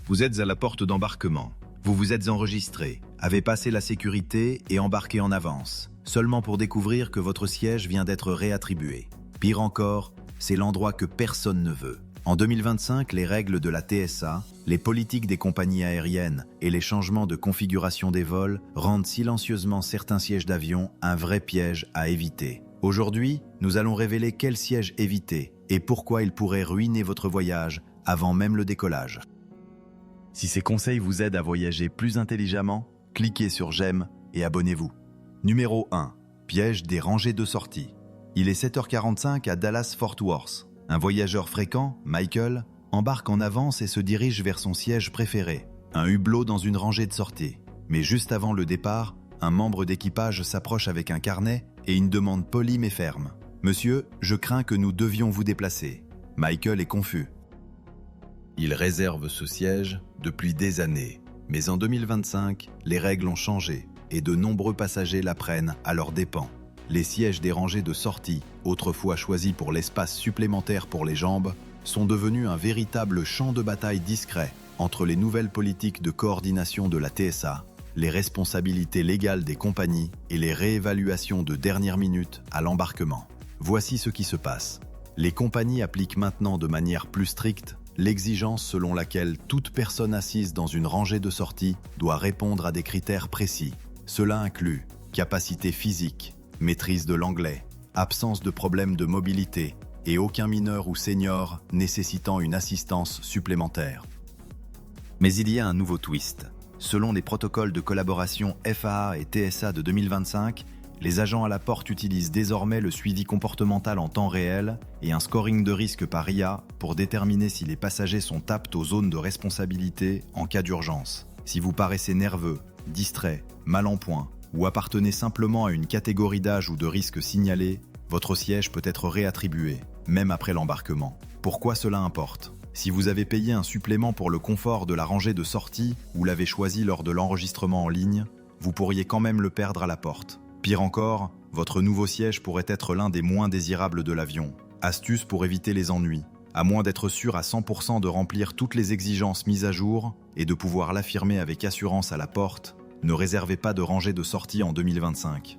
Vous êtes à la porte d'embarquement. Vous vous êtes enregistré, avez passé la sécurité et embarqué en avance, seulement pour découvrir que votre siège vient d'être réattribué. Pire encore, c'est l'endroit que personne ne veut. En 2025, les règles de la TSA, les politiques des compagnies aériennes et les changements de configuration des vols rendent silencieusement certains sièges d'avion un vrai piège à éviter. Aujourd'hui, nous allons révéler quel siège éviter et pourquoi il pourrait ruiner votre voyage avant même le décollage. Si ces conseils vous aident à voyager plus intelligemment, cliquez sur j'aime et abonnez-vous. Numéro 1. Piège des rangées de sortie. Il est 7h45 à Dallas-Fort Worth. Un voyageur fréquent, Michael, embarque en avance et se dirige vers son siège préféré, un hublot dans une rangée de sortie. Mais juste avant le départ, un membre d'équipage s'approche avec un carnet et une demande polie mais ferme. « Monsieur, je crains que nous devions vous déplacer. » Michael est confus. Il réserve ce siège depuis des années. Mais en 2025, les règles ont changé et de nombreux passagers la prennent à leurs dépens. Les sièges des rangées de sortie, autrefois choisis pour l'espace supplémentaire pour les jambes, sont devenus un véritable champ de bataille discret entre les nouvelles politiques de coordination de la TSA, les responsabilités légales des compagnies et les réévaluations de dernière minute à l'embarquement. Voici ce qui se passe. Les compagnies appliquent maintenant de manière plus stricte l'exigence selon laquelle toute personne assise dans une rangée de sortie doit répondre à des critères précis. Cela inclut capacité physique, maîtrise de l'anglais, absence de problèmes de mobilité et aucun mineur ou senior nécessitant une assistance supplémentaire. Mais il y a un nouveau twist. Selon les protocoles de collaboration FAA et TSA de 2025, les agents à la porte utilisent désormais le suivi comportemental en temps réel et un scoring de risque par IA pour déterminer si les passagers sont aptes aux zones de responsabilité en cas d'urgence. Si vous paraissez nerveux, distrait, mal en point, ou appartenez simplement à une catégorie d'âge ou de risque signalé, votre siège peut être réattribué, même après l'embarquement. Pourquoi cela importe ? Si vous avez payé un supplément pour le confort de la rangée de sortie ou l'avez choisi lors de l'enregistrement en ligne, vous pourriez quand même le perdre à la porte. Pire encore, votre nouveau siège pourrait être l'un des moins désirables de l'avion. Astuce pour éviter les ennuis. À moins d'être sûr à 100% de remplir toutes les exigences mises à jour et de pouvoir l'affirmer avec assurance à la porte, ne réservez pas de rangée de sortie en 2025.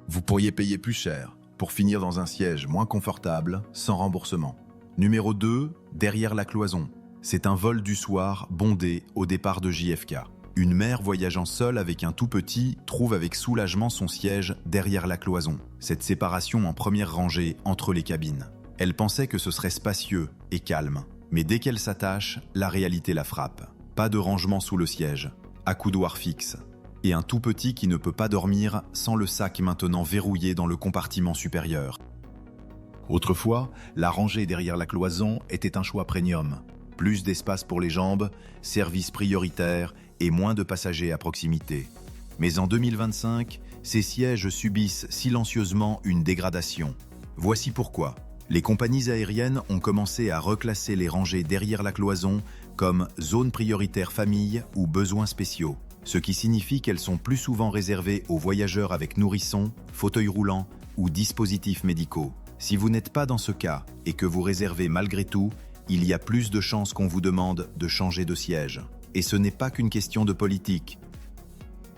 Vous pourriez payer plus cher pour finir dans un siège moins confortable, sans remboursement. Numéro 2, derrière la cloison. C'est un vol du soir bondé au départ de JFK. Une mère voyageant seule avec un tout petit trouve avec soulagement son siège derrière la cloison. Cette séparation en première rangée entre les cabines. Elle pensait que ce serait spacieux et calme. Mais dès qu'elle s'attache, la réalité la frappe. Pas de rangement sous le siège. Accoudoir fixe, et un tout petit qui ne peut pas dormir sans le sac maintenant verrouillé dans le compartiment supérieur. Autrefois, la rangée derrière la cloison était un choix premium. Plus d'espace pour les jambes, service prioritaire et moins de passagers à proximité. Mais en 2025, ces sièges subissent silencieusement une dégradation. Voici pourquoi. Les compagnies aériennes ont commencé à reclasser les rangées derrière la cloison comme zone prioritaire famille ou besoins spéciaux, ce qui signifie qu'elles sont plus souvent réservées aux voyageurs avec nourrissons, fauteuils roulants ou dispositifs médicaux. Si vous n'êtes pas dans ce cas et que vous réservez malgré tout, il y a plus de chances qu'on vous demande de changer de siège. Et ce n'est pas qu'une question de politique.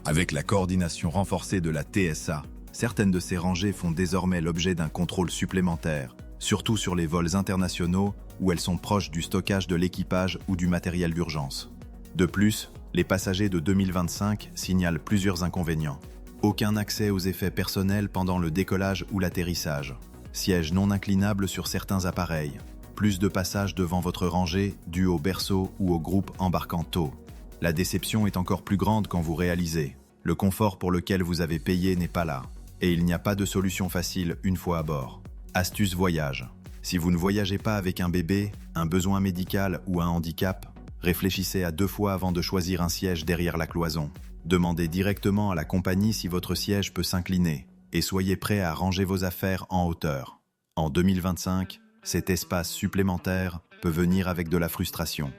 Avec la coordination renforcée de la TSA, certaines de ces rangées font désormais l'objet d'un contrôle supplémentaire, surtout sur les vols internationaux où elles sont proches du stockage de l'équipage ou du matériel d'urgence. De plus, les passagers de 2025 signalent plusieurs inconvénients. Aucun accès aux effets personnels pendant le décollage ou l'atterrissage. Siège non inclinable sur certains appareils. Plus de passages devant votre rangée dû au berceau ou au groupe embarquant tôt. La déception est encore plus grande quand vous réalisez. Le confort pour lequel vous avez payé n'est pas là. Et il n'y a pas de solution facile une fois à bord. Astuce voyage. Si vous ne voyagez pas avec un bébé, un besoin médical ou un handicap, réfléchissez à 2 fois avant de choisir un siège derrière la cloison. Demandez directement à la compagnie si votre siège peut s'incliner et soyez prêt à ranger vos affaires en hauteur. En 2025, cet espace supplémentaire peut venir avec de la frustration.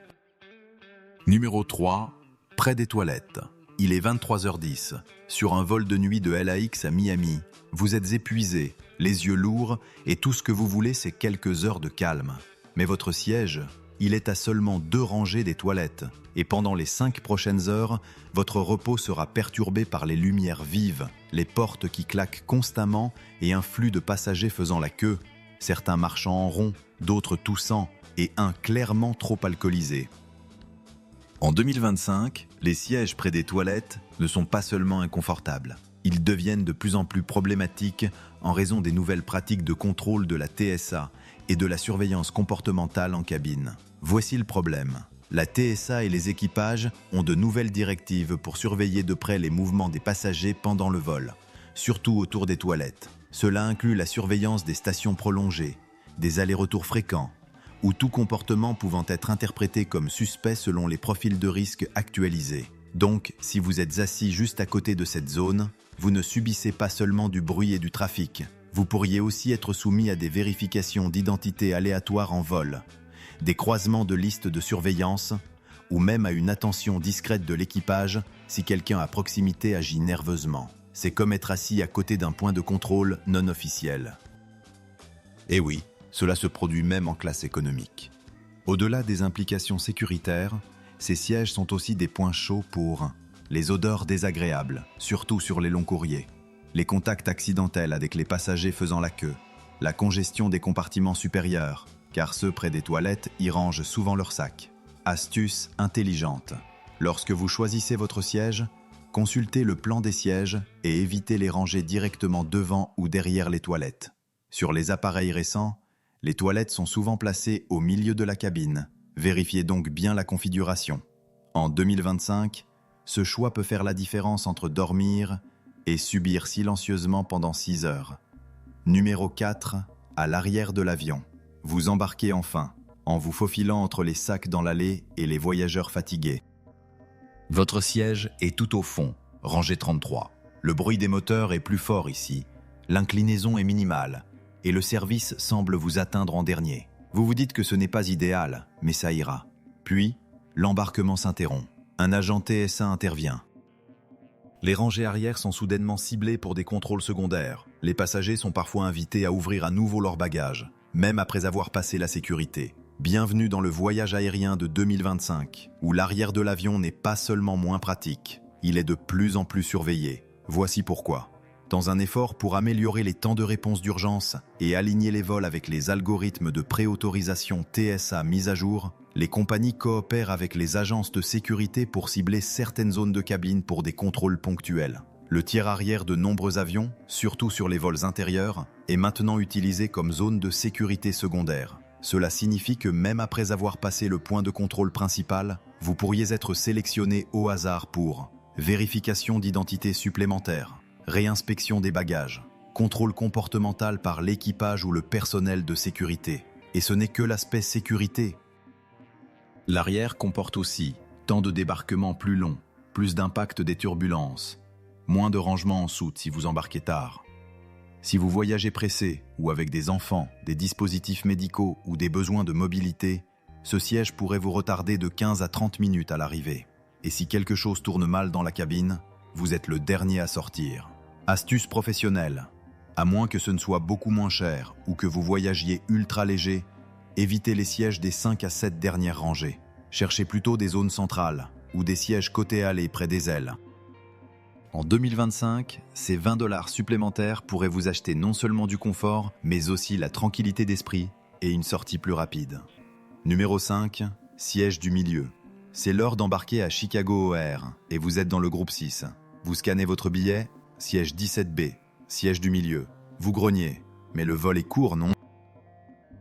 Numéro 3, près des toilettes. Il est 23h10. Sur un vol de nuit de LAX à Miami, vous êtes épuisé, les yeux lourds, et tout ce que vous voulez, c'est quelques heures de calme. Mais votre siège, il est à seulement 2 rangées des toilettes, et pendant les 5 prochaines heures, votre repos sera perturbé par les lumières vives, les portes qui claquent constamment et un flux de passagers faisant la queue, certains marchant en rond, d'autres toussant, et un clairement trop alcoolisé. En 2025, les sièges près des toilettes ne sont pas seulement inconfortables. Ils deviennent de plus en plus problématiques en raison des nouvelles pratiques de contrôle de la TSA et de la surveillance comportementale en cabine. Voici le problème. La TSA et les équipages ont de nouvelles directives pour surveiller de près les mouvements des passagers pendant le vol, surtout autour des toilettes. Cela inclut la surveillance des stations prolongées, des allers-retours fréquents, ou tout comportement pouvant être interprété comme suspect selon les profils de risque actualisés. Donc, si vous êtes assis juste à côté de cette zone, vous ne subissez pas seulement du bruit et du trafic. Vous pourriez aussi être soumis à des vérifications d'identité aléatoires en vol, des croisements de listes de surveillance, ou même à une attention discrète de l'équipage si quelqu'un à proximité agit nerveusement. C'est comme être assis à côté d'un point de contrôle non officiel. Et oui, cela se produit même en classe économique. Au-delà des implications sécuritaires, ces sièges sont aussi des points chauds pour les odeurs désagréables, surtout sur les longs courriers, les contacts accidentels avec les passagers faisant la queue, la congestion des compartiments supérieurs, car ceux près des toilettes y rangent souvent leurs sacs. Astuce intelligente. Lorsque vous choisissez votre siège, consultez le plan des sièges et évitez les ranger directement devant ou derrière les toilettes. Sur les appareils récents, les toilettes sont souvent placées au milieu de la cabine. Vérifiez donc bien la configuration. En 2025, ce choix peut faire la différence entre dormir et subir silencieusement pendant 6 heures. Numéro 4, à l'arrière de l'avion. Vous embarquez enfin, en vous faufilant entre les sacs dans l'allée et les voyageurs fatigués. Votre siège est tout au fond, rangée 33. Le bruit des moteurs est plus fort ici, l'inclinaison est minimale, et le service semble vous atteindre en dernier. Vous vous dites que ce n'est pas idéal, mais ça ira. Puis, l'embarquement s'interrompt. Un agent TSA intervient. Les rangées arrière sont soudainement ciblées pour des contrôles secondaires. Les passagers sont parfois invités à ouvrir à nouveau leurs bagages, même après avoir passé la sécurité. Bienvenue dans le voyage aérien de 2025, où l'arrière de l'avion n'est pas seulement moins pratique, il est de plus en plus surveillé. Voici pourquoi. Dans un effort pour améliorer les temps de réponse d'urgence et aligner les vols avec les algorithmes de préautorisation TSA mis à jour, les compagnies coopèrent avec les agences de sécurité pour cibler certaines zones de cabine pour des contrôles ponctuels. Le tiers arrière de nombreux avions, surtout sur les vols intérieurs, est maintenant utilisé comme zone de sécurité secondaire. Cela signifie que même après avoir passé le point de contrôle principal, vous pourriez être sélectionné au hasard pour vérification d'identité supplémentaire, réinspection des bagages, contrôle comportemental par l'équipage ou le personnel de sécurité. Et ce n'est que l'aspect sécurité. L'arrière comporte aussi temps de débarquement plus long, plus d'impact des turbulences, moins de rangement en soute si vous embarquez tard. Si vous voyagez pressé ou avec des enfants, des dispositifs médicaux ou des besoins de mobilité, ce siège pourrait vous retarder de 15 à 30 minutes à l'arrivée. Et si quelque chose tourne mal dans la cabine, vous êtes le dernier à sortir. Astuce professionnelle. À moins que ce ne soit beaucoup moins cher ou que vous voyagiez ultra léger, évitez les sièges des 5 à 7 dernières rangées. Cherchez plutôt des zones centrales ou des sièges côté allée près des ailes. En 2025, ces $20 supplémentaires pourraient vous acheter non seulement du confort, mais aussi la tranquillité d'esprit et une sortie plus rapide. Numéro 5, siège du milieu. C'est l'heure d'embarquer à Chicago O'Hare et vous êtes dans le groupe 6. Vous scannez votre billet, siège 17B, siège du milieu. Vous grognez, mais le vol est court, non ?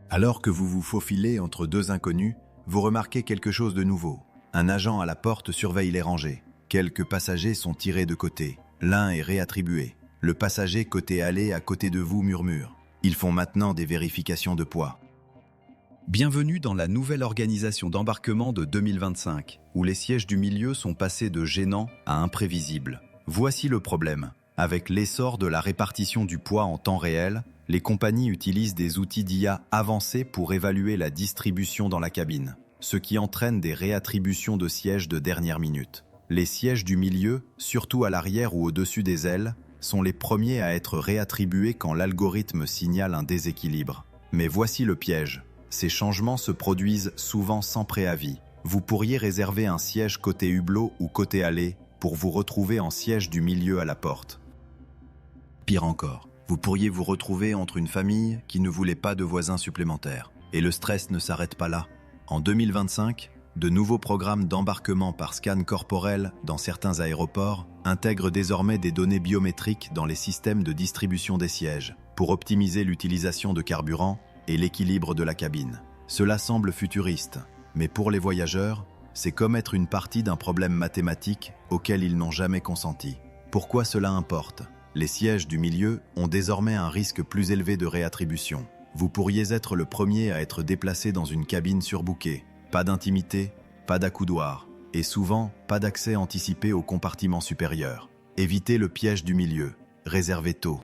Alors que vous vous faufilez entre deux inconnus, vous remarquez quelque chose de nouveau. Un agent à la porte surveille les rangées. Quelques passagers sont tirés de côté. L'un est réattribué. Le passager côté allée à côté de vous murmure. Ils font maintenant des vérifications de poids. Bienvenue dans la nouvelle organisation d'embarquement de 2025, où les sièges du milieu sont passés de gênants à imprévisibles. Voici le problème. Avec l'essor de la répartition du poids en temps réel, les compagnies utilisent des outils d'IA avancés pour évaluer la distribution dans la cabine, ce qui entraîne des réattributions de sièges de dernière minute. Les sièges du milieu, surtout à l'arrière ou au-dessus des ailes, sont les premiers à être réattribués quand l'algorithme signale un déséquilibre. Mais voici le piège. Ces changements se produisent souvent sans préavis. Vous pourriez réserver un siège côté hublot ou côté allée pour vous retrouver en siège du milieu à la porte. Pire encore, vous pourriez vous retrouver entre une famille qui ne voulait pas de voisins supplémentaires. Et le stress ne s'arrête pas là. En 2025, de nouveaux programmes d'embarquement par scan corporel dans certains aéroports intègrent désormais des données biométriques dans les systèmes de distribution des sièges pour optimiser l'utilisation de carburant et l'équilibre de la cabine. Cela semble futuriste, mais pour les voyageurs, c'est comme être une partie d'un problème mathématique auquel ils n'ont jamais consenti. Pourquoi cela importe ? Les sièges du milieu ont désormais un risque plus élevé de réattribution. Vous pourriez être le premier à être déplacé dans une cabine surbookée. Pas d'intimité, pas d'accoudoir, et souvent pas d'accès anticipé au compartiment supérieur. Évitez le piège du milieu. Réservez tôt.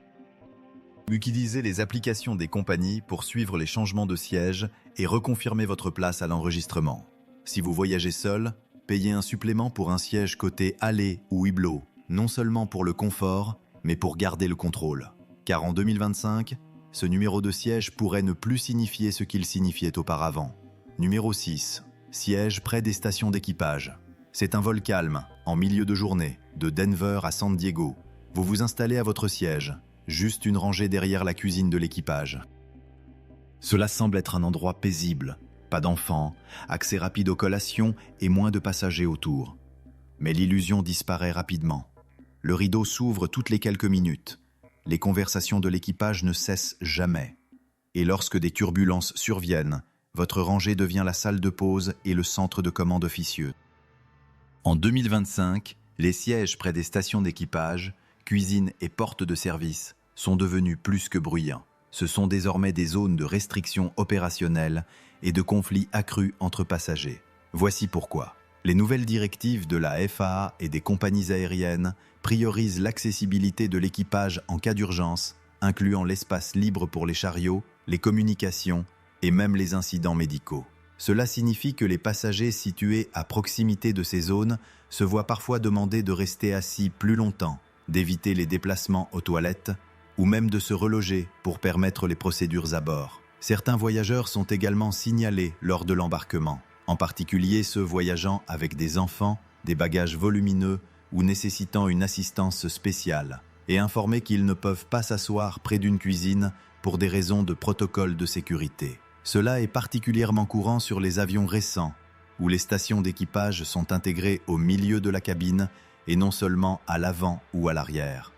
Utilisez les applications des compagnies pour suivre les changements de siège et reconfirmer votre place à l'enregistrement. Si vous voyagez seul, payez un supplément pour un siège côté allée ou hublot, non seulement pour le confort, mais pour garder le contrôle. Car en 2025, ce numéro de siège pourrait ne plus signifier ce qu'il signifiait auparavant. Numéro 6. Siège près des stations d'équipage. C'est un vol calme, en milieu de journée, de Denver à San Diego. Vous vous installez à votre siège, juste une rangée derrière la cuisine de l'équipage. Cela semble être un endroit paisible. Pas d'enfants, accès rapide aux collations et moins de passagers autour. Mais l'illusion disparaît rapidement. Le rideau s'ouvre toutes les quelques minutes. Les conversations de l'équipage ne cessent jamais. Et lorsque des turbulences surviennent, votre rangée devient la salle de pause et le centre de commande officieux. En 2025, les sièges près des stations d'équipage, cuisines et portes de service sont devenus plus que bruyants. Ce sont désormais des zones de restriction opérationnelle et de conflits accrus entre passagers. Voici pourquoi. Les nouvelles directives de la FAA et des compagnies aériennes priorisent l'accessibilité de l'équipage en cas d'urgence, incluant l'espace libre pour les chariots, les communications et même les incidents médicaux. Cela signifie que les passagers situés à proximité de ces zones se voient parfois demander de rester assis plus longtemps, d'éviter les déplacements aux toilettes ou même de se reloger pour permettre les procédures à bord. Certains voyageurs sont également signalés lors de l'embarquement, en particulier ceux voyageant avec des enfants, des bagages volumineux ou nécessitant une assistance spéciale, et informés qu'ils ne peuvent pas s'asseoir près d'une cuisine pour des raisons de protocole de sécurité. Cela est particulièrement courant sur les avions récents, où les stations d'équipage sont intégrées au milieu de la cabine et non seulement à l'avant ou à l'arrière.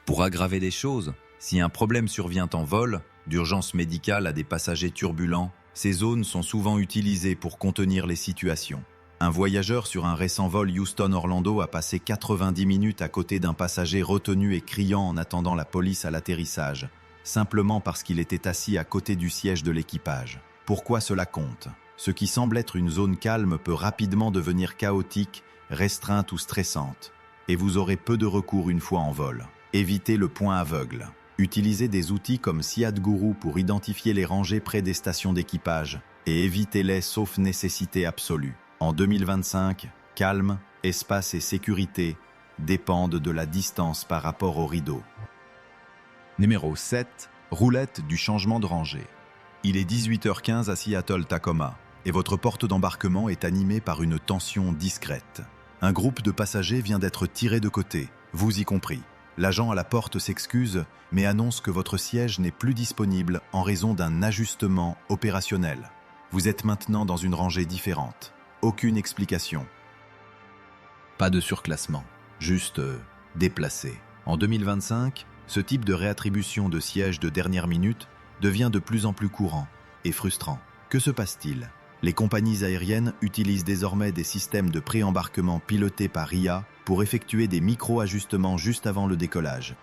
Pour aggraver les choses, si un problème survient en vol, d'urgence médicale à des passagers turbulents, ces zones sont souvent utilisées pour contenir les situations. Un voyageur sur un récent vol Houston-Orlando a passé 90 minutes à côté d'un passager retenu et criant en attendant la police à l'atterrissage, simplement parce qu'il était assis à côté du siège de l'équipage. Pourquoi cela compte ? Ce qui semble être une zone calme peut rapidement devenir chaotique, restreinte ou stressante, et vous aurez peu de recours une fois en vol. Évitez le point aveugle. Utilisez des outils comme SIAD-Guru pour identifier les rangées près des stations d'équipage et évitez-les sauf nécessité absolue. En 2025, calme, espace et sécurité dépendent de la distance par rapport au rideau. Numéro 7. Roulette du changement de rangée. Il est 18h15 à Seattle-Tacoma et votre porte d'embarquement est animée par une tension discrète. Un groupe de passagers vient d'être tiré de côté, vous y compris. L'agent à la porte s'excuse, mais annonce que votre siège n'est plus disponible en raison d'un ajustement opérationnel. Vous êtes maintenant dans une rangée différente. Aucune explication. Pas de surclassement, juste déplacé. En 2025, ce type de réattribution de siège de dernière minute devient de plus en plus courant et frustrant. Que se passe-t-il ? Les compagnies aériennes utilisent désormais des systèmes de pré-embarquement pilotés par IA pour effectuer des micro-ajustements juste avant le décollage.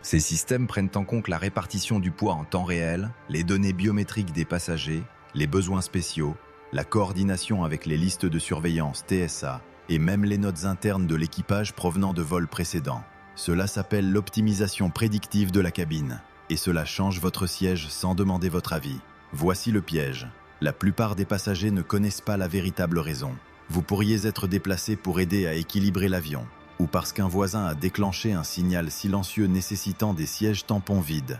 Ces systèmes prennent en compte la répartition du poids en temps réel, les données biométriques des passagers, les besoins spéciaux, la coordination avec les listes de surveillance TSA et même les notes internes de l'équipage provenant de vols précédents. Cela s'appelle l'optimisation prédictive de la cabine et cela change votre siège sans demander votre avis. Voici le piège. La plupart des passagers ne connaissent pas la véritable raison. Vous pourriez être déplacé pour aider à équilibrer l'avion, ou parce qu'un voisin a déclenché un signal silencieux nécessitant des sièges tampons vides.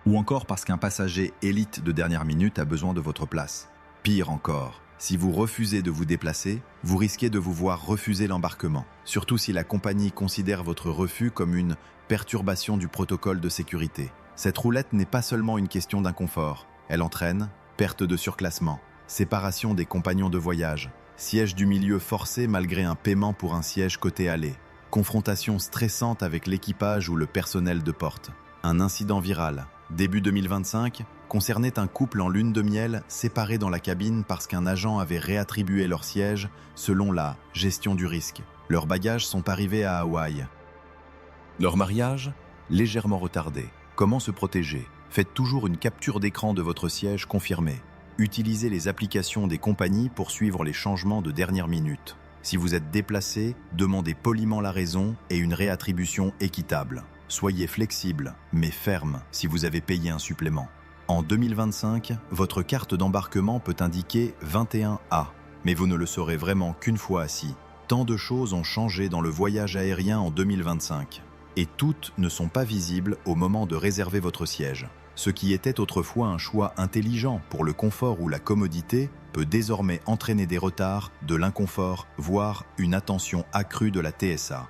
Ou encore parce qu'un passager élite de dernière minute a besoin de votre place. Pire encore, si vous refusez de vous déplacer, vous risquez de vous voir refuser l'embarquement, surtout si la compagnie considère votre refus comme une perturbation du protocole de sécurité. Cette roulette n'est pas seulement une question d'inconfort, elle entraîne perte de surclassement, séparation des compagnons de voyage, siège du milieu forcé malgré un paiement pour un siège côté allée, confrontation stressante avec l'équipage ou le personnel de porte. Un incident viral, début 2025, concernait un couple en lune de miel séparé dans la cabine parce qu'un agent avait réattribué leur siège selon la gestion du risque. Leurs bagages sont arrivés à Hawaï. Leur mariage, légèrement retardé. Comment se protéger? Faites toujours une capture d'écran de votre siège confirmé. Utilisez les applications des compagnies pour suivre les changements de dernière minute. Si vous êtes déplacé, demandez poliment la raison et une réattribution équitable. Soyez flexible, mais ferme si vous avez payé un supplément. En 2025, votre carte d'embarquement peut indiquer 21A, mais vous ne le saurez vraiment qu'une fois assis. Tant de choses ont changé dans le voyage aérien en 2025, et toutes ne sont pas visibles au moment de réserver votre siège. Ce qui était autrefois un choix intelligent pour le confort ou la commodité peut désormais entraîner des retards, de l'inconfort, voire une attention accrue de la TSA.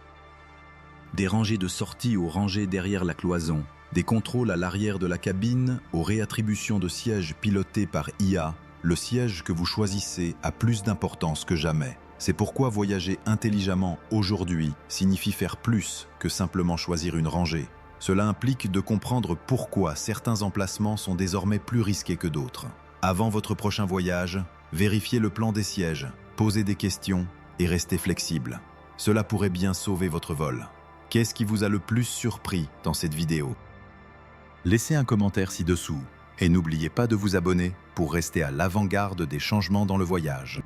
Des rangées de sortie aux rangées derrière la cloison, des contrôles à l'arrière de la cabine aux réattributions de sièges pilotés par IA, le siège que vous choisissez a plus d'importance que jamais. C'est pourquoi voyager intelligemment aujourd'hui signifie faire plus que simplement choisir une rangée. Cela implique de comprendre pourquoi certains emplacements sont désormais plus risqués que d'autres. Avant votre prochain voyage, vérifiez le plan des sièges, posez des questions et restez flexible. Cela pourrait bien sauver votre vol. Qu'est-ce qui vous a le plus surpris dans cette vidéo? Laissez un commentaire ci-dessous et n'oubliez pas de vous abonner pour rester à l'avant-garde des changements dans le voyage.